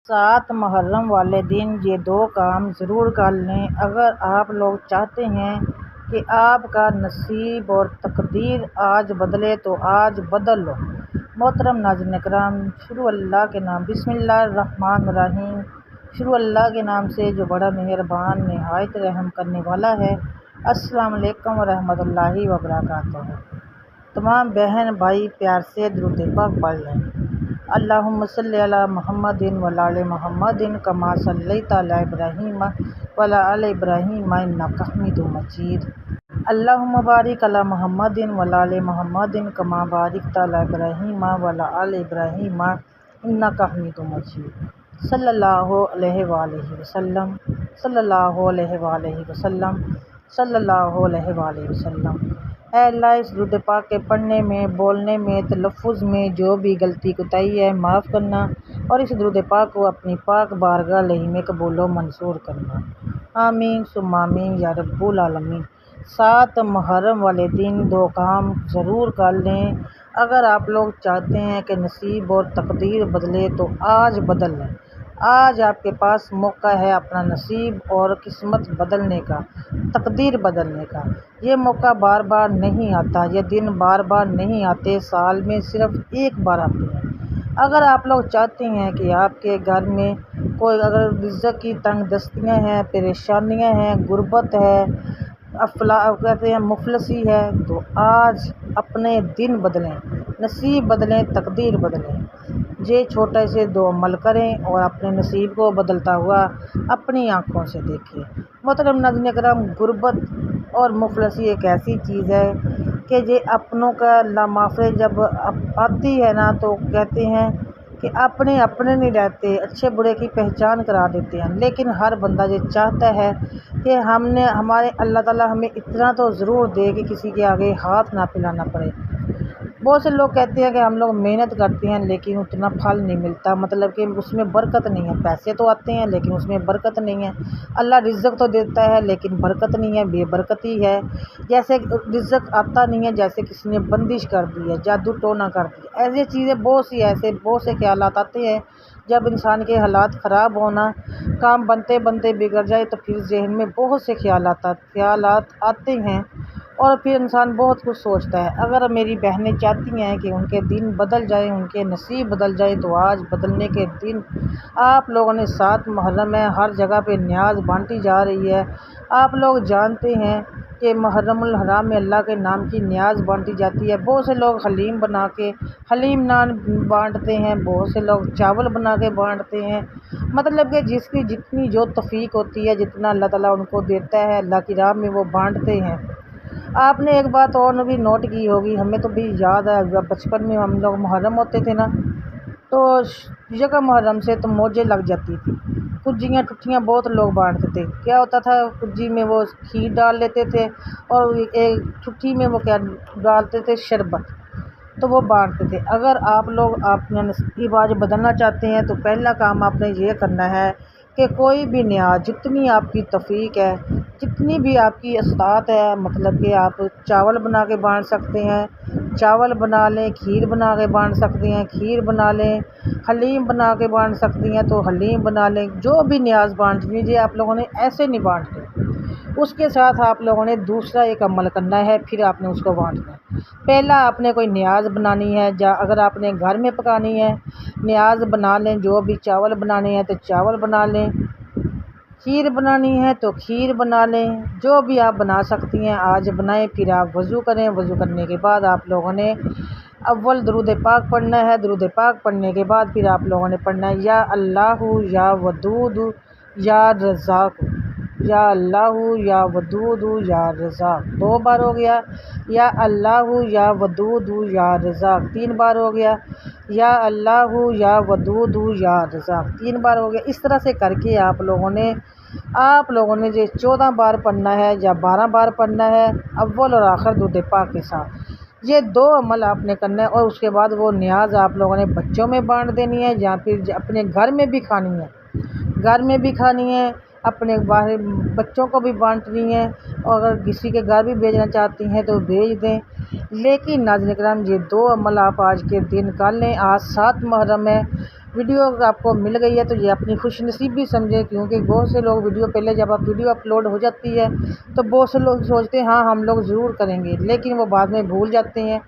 7 محرم والے دن یہ 2 کام ضرور کر لیں اگر آپ لوگ چاہتے ہیں کہ آپ کا نصیب اور تقدیر آج بدلے تو آج بدل لو۔ محترم ناظرین کرام، شروع اللہ کے نام، بسم اللہ الرحمن الرحیم، شروع اللہ کے نام سے جو بڑا مہربان نہایت رحم کرنے والا ہے۔ السلام علیکم ورحمۃ اللہ وبرکاتہ۔ تمام بہن بھائی پیار سے درود پاک پڑھ لیں۔ اللہم صلی علی محمد وعلی آل محمد کما صلیت علی ابراہیم وعلی آل ابراہیم انک حمید مجید۔ اللہم بارک علی محمد وعلی آل محمد کما بارکت علی ابراہیم وعلی آل ابراہیم انک حمید مجید۔ صلی اللہ علیہ وآلہ وسلم، صلی اللہ علیہ وآلہ وسلم، صلی اللہ علیہ وآلہ وسلم۔ اے اللہ، اس درود پاک کے پڑھنے میں، بولنے میں، تلفظ میں جو بھی غلطی کوتاہی ہے معاف کرنا، اور اس درود پاک کو اپنی پاک بارگاہ الہی میں قبول و منظور کرنا۔ آمین ثم آمین یا رب العالمین۔ 7 محرم والے دن 2 کام ضرور کر لیں اگر آپ لوگ چاہتے ہیں کہ نصیب اور تقدیر بدلے تو آج بدل لیں۔ آج آپ کے پاس موقع ہے اپنا نصیب اور قسمت بدلنے کا، تقدیر بدلنے کا۔ یہ موقع بار بار نہیں آتا، یہ دن بار بار نہیں آتے، سال میں صرف ایک بار آتے ہیں۔ اگر آپ لوگ چاہتے ہیں کہ آپ کے گھر میں کوئی اگر رزق کی تنگ دستیاں ہیں، پریشانیاں ہیں، غربت ہے، کہتے ہیں مفلسی ہے، تو آج اپنے دن بدلیں، نصیب بدلیں، تقدیر بدلیں۔ یہ چھوٹے سے 2 عمل کریں اور اپنے نصیب کو بدلتا ہوا اپنی آنکھوں سے دیکھیں۔ محترم ناظرین کرام، غربت اور مفلسی ایک ایسی چیز ہے کہ یہ اپنوں کا لامعافی جب آتی ہے نا تو کہتے ہیں کہ اپنے نہیں رہتے، اچھے برے کی پہچان کرا دیتے ہیں۔ لیکن ہر بندہ یہ چاہتا ہے کہ ہمارے اللہ تعالیٰ ہمیں اتنا تو ضرور دے کہ کسی کے آگے ہاتھ نہ پھیلانا پڑے۔ بہت سے لوگ کہتے ہیں کہ ہم لوگ محنت کرتے ہیں لیکن اتنا پھل نہیں ملتا، مطلب کہ اس میں برکت نہیں ہے۔ پیسے تو آتے ہیں لیکن اس میں برکت نہیں ہے۔ اللہ رزق تو دیتا ہے لیکن برکت نہیں ہے، بے برکتی ہے۔ جیسے رزق آتا نہیں ہے، جیسے کسی نے بندش کر دی ہے، جادو ٹونا کر دیا، ایسی چیزیں بہت سے خیالات آتے ہیں۔ جب انسان کے حالات خراب ہونا، کام بنتے بنتے بگڑ جائے تو پھر ذہن میں بہت سے خیالات آتے ہیں اور پھر انسان بہت کچھ سوچتا ہے۔ اگر میری بہنیں چاہتی ہیں کہ ان کے دن بدل جائیں، ان کے نصیب بدل جائیں، تو آج بدلنے کے دن آپ لوگوں نے 7 محرم ہے، ہر جگہ پہ نیاز بانٹی جا رہی ہے۔ آپ لوگ جانتے ہیں کہ محرم الحرام میں اللہ کے نام کی نیاز بانٹی جاتی ہے۔ بہت سے لوگ حلیم بنا کے حلیم نان بانٹتے ہیں، بہت سے لوگ چاول بنا کے بانٹتے ہیں۔ مطلب کہ جس کی جتنی جو توفیق ہوتی ہے، جتنا اللہ تعالیٰ ان کو دیتا ہے، اللہ کی راہ میں وہ بانٹتے ہیں۔ آپ نے ایک بات اور بھی نوٹ کی ہوگی، ہمیں تو بھی یاد ہے، جب بچپن میں ہم لوگ محرم ہوتے تھے نا تو یکم محرم سے تو موجیں لگ جاتی تھی، کجیاں ٹھٹیاں بہت لوگ بانٹتے تھے۔ کیا ہوتا تھا، کجی میں وہ کھیر ڈال لیتے تھے اور ایک ٹھٹی میں وہ کیا ڈالتے تھے، شربت، تو وہ بانٹتے تھے۔ اگر آپ لوگ اپنا نصیب آج بدلنا چاہتے ہیں تو پہلا کام آپ نے یہ کرنا ہے کہ کوئی بھی نیاز، جتنی آپ کی توفیق ہے، جتنی بھی آپ کی استطاعت ہے، مطلب کہ آپ چاول بنا کے بانٹ سکتے ہیں، چاول بنا لیں، کھیر بنا کے بانٹ سکتے ہیں، کھیر بنا لیں، حلیم بنا کے بانٹ سکتی ہیں تو حلیم بنا لیں۔ جو بھی نیاز بانٹ لیجیے، آپ لوگوں نے ایسے نہیں بانٹتے۔ اس کے ساتھ آپ لوگوں نے دوسرا ایک عمل کرنا ہے، پھر آپ نے اس کو بانٹنا ہے۔ پہلا آپ نے کوئی نیاز بنانی ہے، اگر آپ نے گھر میں پکانی ہے، نیاز بنا لیں، جو بھی چاول بنانے ہیں تو چاول بنا لیں، کھیر بنانی ہے تو کھیر بنا لیں، جو بھی آپ بنا سکتی ہیں آج بنائیں۔ پھر آپ وضو کریں، وضو کرنے کے بعد آپ لوگوں نے اول درود پاک پڑھنا ہے، درود پاک پڑھنے کے بعد پھر آپ لوگوں نے پڑھنا ہے یا اللہ یا ودود یا رزاق، یا اللہ یا ودود یا رزاق 2 بار ہو گیا، یا اللہ یا ودود یا رزاق 3 بار ہو گیا، یا اللہ یا ودود یا رزاق 3 بار ہو گیا۔ اس طرح سے کر کے آپ لوگوں نے یہ 14 بار پڑھنا ہے یا 12 بار پڑھنا ہے، اول اور آخر درود پاک کے ساتھ۔ یہ 2 عمل آپ نے کرنا ہے اور اس کے بعد وہ نیاز آپ لوگوں نے بچوں میں بانٹ دینی ہے یا پھر اپنے گھر میں بھی کھانی ہے، اپنے باہر بچوں کو بھی بانٹنی ہے، اور اگر کسی کے گھر بھی بھیجنا چاہتی ہیں تو بھیج دیں۔ لیکن ناظرین کرام، یہ 2 عمل آپ آج کے دن کر لیں۔ آج 7 محرم ہے، ویڈیو آپ کو مل گئی ہے تو یہ اپنی خوش نصیبی سمجھیں، کیونکہ بہت سے لوگ ویڈیو پہلے جب آپ ویڈیو اپلوڈ ہو جاتی ہے تو بہت سے لوگ سوچتے ہیں ہاں ہم لوگ ضرور کریں گے، لیکن وہ بعد میں بھول جاتے ہیں،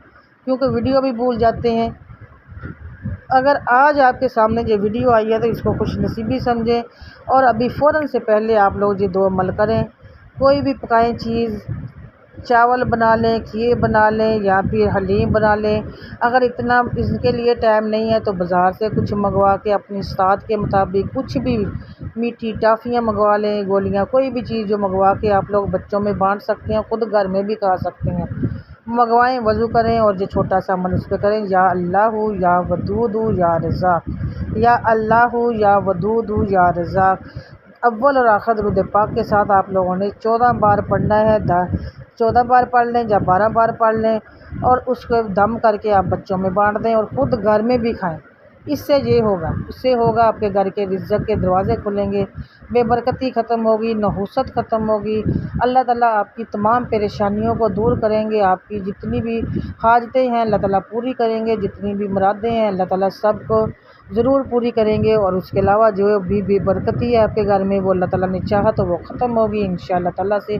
کیونکہ ویڈیو بھی بھول جاتے ہیں۔ اگر آج آپ کے سامنے یہ ویڈیو آئی ہے تو اس کو خوش نصیبی سمجھیں، اور ابھی فوراً سے پہلے آپ لوگ یہ 2 عمل کریں۔ کوئی بھی پکائیں چیز، چاول بنا لیں، کھیر بنا لیں یا پھر حلیم بنا لیں۔ اگر اتنا اس کے لیے ٹائم نہیں ہے تو بازار سے کچھ منگوا کے اپنی استطاعت کے مطابق کچھ بھی میٹھی ٹافیاں منگوا لیں، گولیاں، کوئی بھی چیز جو منگوا کے آپ لوگ بچوں میں بانٹ سکتے ہیں، خود گھر میں بھی کھا سکتے ہیں، منگوائیں، وضو کریں اور یہ چھوٹا سا عمل اس پہ کریں، یا اللہ یا ودود یا رزاق، یا اللہ یا ودود یا رزاق۔ اول اور آخر درود پاک کے ساتھ آپ لوگوں نے 14 بار پڑھنا ہے، 14 بار پڑھ لیں یا 12 بار پڑھ لیں، اور اس کو دم کر کے آپ بچوں میں بانٹ دیں اور خود گھر میں بھی کھائیں۔ اس سے یہ ہوگا، اس سے ہوگا آپ کے گھر کے رزق کے دروازے کھلیں گے، بے برکتی ختم ہوگی، نحوست ختم ہوگی۔ اللہ تعالیٰ آپ کی تمام پریشانیوں کو دور کریں گے، آپ کی جتنی بھی حاجتیں ہیں اللہ تعالیٰ پوری کریں گے، جتنی بھی مرادیں ہیں اللہ تعالیٰ سب کو ضرور پوری کریں گے، اور اس کے علاوہ جو بھی بے برکتی ہے آپ کے گھر میں وہ اللہ تعالیٰ نے چاہا تو وہ ختم ہوگی انشاءاللہ تعالیٰ سے۔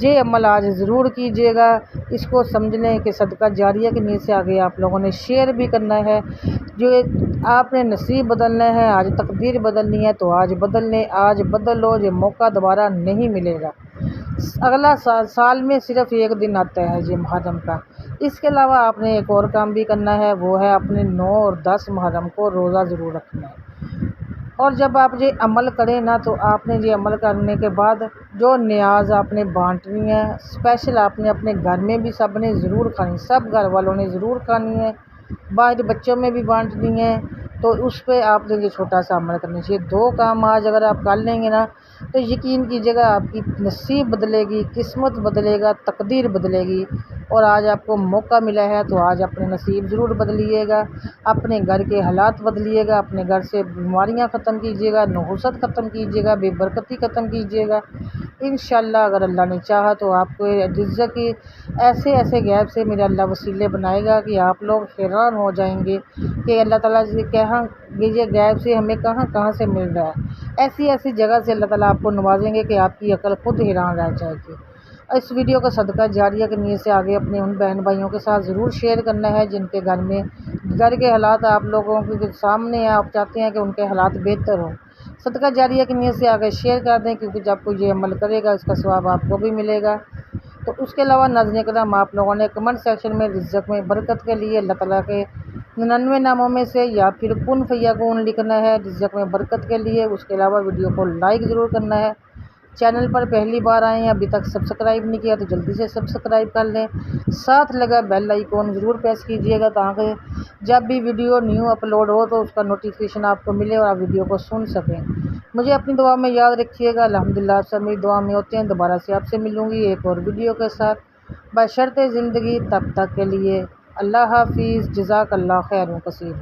یہ عمل آج ضرور کیجیے گا، اس کو سمجھ لیں کہ صدقہ جاریہ کی نیت سے آگے آپ لوگوں نے شیئر بھی کرنا ہے۔ جو آپ نے نصیب بدلنا ہے، آج تقدیر بدلنی ہے تو آج بدل لیں، آج بدل لو، یہ موقع دوبارہ نہیں ملے گا۔ اگلا سال میں صرف ایک دن آتا ہے یہ محرم کا۔ اس کے علاوہ آپ نے ایک اور کام بھی کرنا ہے، وہ ہے اپنے 9 اور 10 محرم کو روزہ ضرور رکھنا ہے۔ اور جب آپ یہ عمل کریں نا تو آپ نے یہ عمل کرنے کے بعد جو نیاز آپ نے بانٹنی ہے، اسپیشل آپ نے اپنے گھر میں بھی سب نے ضرور کھانی، سب گھر والوں نے ضرور کھانی ہے، باہر بچوں میں بھی بانٹنی ہے، تو اس پہ آپ نے یہ چھوٹا سا عمل کرنا چاہیے۔ 2 کام آج اگر آپ کر لیں گے نا تو یقین کیجیے گا آپ کی نصیب بدلے گی، قسمت بدلے گا، تقدیر بدلے گی، اور آج آپ کو موقع ملا ہے تو آج اپنے نصیب ضرور بدلیے گا، اپنے گھر کے حالات بدلیے گا، اپنے گھر سے بیماریاں ختم کیجیے گا، نحوست ختم کیجیے گا، بے برکتی ختم کیجیے گا انشاءاللہ۔ اگر اللہ نے چاہا تو آپ کو رزق کی ایسے ایسے غیب سے میرا اللہ وسیلے بنائے گا کہ آپ لوگ حیران ہو جائیں گے کہ اللہ تعالیٰ سے کہاں یہ غیب سے ہمیں کہاں سے مل رہا ہے، ایسی ایسی جگہ سے اللہ تعالیٰ آپ کو نوازیں گے کہ آپ کی عقل خود حیران رہ جائے گی۔ اس ویڈیو کا صدقہ جاریہ کی نیت سے آگے اپنے ان بہن بھائیوں کے ساتھ ضرور شیئر کرنا ہے جن کے گھر کے حالات آپ لوگوں کے سامنے ہیں، آپ چاہتے ہیں کہ ان کے حالات بہتر ہوں۔ صدقہ جاریہ کی نیت سے آگے شیئر کر دیں، کیونکہ جب کوئی یہ عمل کرے گا اس کا ثواب آپ کو بھی ملے گا۔ تو اس کے علاوہ ناظرین کرام، آپ لوگوں نے کمنٹ سیکشن میں رزق میں برکت کے لیے اللہ تعالیٰ کے 99 ناموں میں سے یا پھر کن فیکون لکھنا ہے رزق میں برکت کے لیے۔ اس کے علاوہ ویڈیو کو لائک ضرور کرنا ہے۔ چینل پر پہلی بار آئے ہیں، ابھی تک سبسکرائب نہیں کیا تو جلدی سے سبسکرائب کر لیں، ساتھ لگا بیل آئیکن ضرور پریس کیجیے گا تاکہ جب بھی ویڈیو نیو اپلوڈ ہو تو اس کا نوٹیفیکیشن آپ کو ملے اور آپ ویڈیو کو سن سکیں۔ مجھے اپنی دعا میں یاد رکھیے گا، الحمدللہ آپ سب میری دعا میں ہوتے ہیں۔ دوبارہ سے آپ سے ملوں گی ایک اور ویڈیو کے ساتھ بشرط زندگی، تب تک کے لیے اللہ حافظ، جزاک اللہ خیر کثیر۔